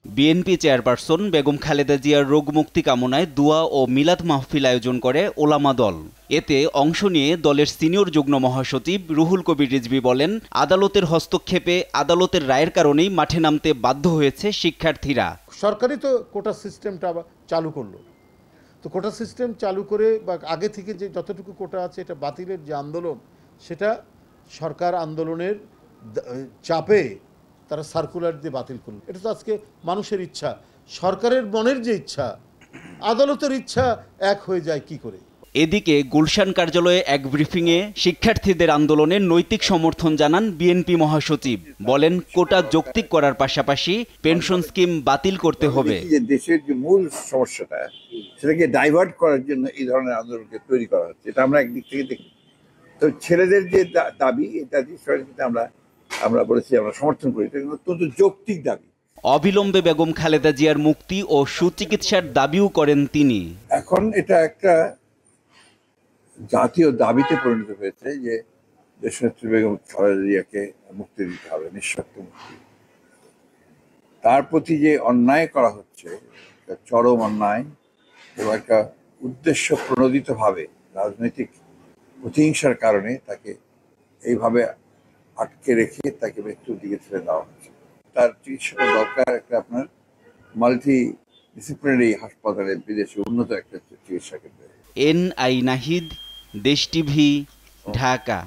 BNP chairperson Begum Khaleda জিয়ার রোগ মুক্তি কামনায় দোয়া ও মিলাদ মাহফিল আয়োজন করে ওলামা দল। এতে অংশ নিয়ে দলের সিনিয়র যুগ্ম মহাসচিব রুহুল কবির রিজভী বলেন, আদালতের হস্তক্ষেপে আদালতের রায়ের কারণেই মাঠে নামতে বাধ্য হয়েছে শিক্ষার্থীরা। সরকারই তো কোটা সিস্টেমটা আবার চালু করলো, তো কোটা সিস্টেম চালু করে বা আগে থেকে যে যতটুকু কোটা আছে এটা বাতিলের যে আন্দোলন, সেটা সরকার আন্দোলনের চাপে তারা সার্কুলার দিয়ে বাতিল করলো। এটা তো আজকে মানুষের ইচ্ছা, সরকারের মনের যে ইচ্ছা, আদালতের ইচ্ছা এক হয়ে যায় কি করে। এদিকে গুলশান কার্যালয়ে এক ব্রিফিংয়ে শিক্ষার্থীদের আন্দোলনের নৈতিক সমর্থন জানান বিএনপি মহাসচিব। বলেন, কোটা যৌক্তিক করার পাশাপাশি পেনশন স্কিম বাতিল করতে হবে। দেশের যে মূল সমস্যাটা সেটাকে ডাইভার্ট করার জন্য এই ধরনের আন্দোলনকে তৈরি করা হচ্ছে, এটা আমরা একদিক থেকে দেখি। তো ছেলেদের যে দাবি, এটা আমরা বলেছি আমরা সমর্থন করি, এটা অত্যন্ত যৌক্তিক দাবি। অবিলম্বে বেগম খালেদা জিয়ার মুক্তি ও সুচিকিৎসার দাবিও করেন তিনি। এখন এটা একটা জাতীয় দাবিতে পরিণত হয়েছে যে দেশনেত্রী বেগম খালেদা জিয়াকে মুক্তি দিতে হবে, নিঃশর্ত মুক্তি। তার প্রতি যে অন্যায় করা হচ্ছে, চরম অন্যায় এবং একটা উদ্দেশ্য প্রণোদিতভাবে রাজনৈতিক প্রতিহিংসার কারণে তাকে এইভাবে আটকে রেখে তাকে মৃত্যুর দিকে ঠেলে দেওয়া হচ্ছে। তার চিকিৎসা দরকার একটা আপনার মাল্টি ডিসিপ্লিনারি হাসপাতালে, বিদেশে উন্নত একটা চিকিৎসা কেন্দ্রে। NI নাহিদ, দেশ টিভি, ঢাকা।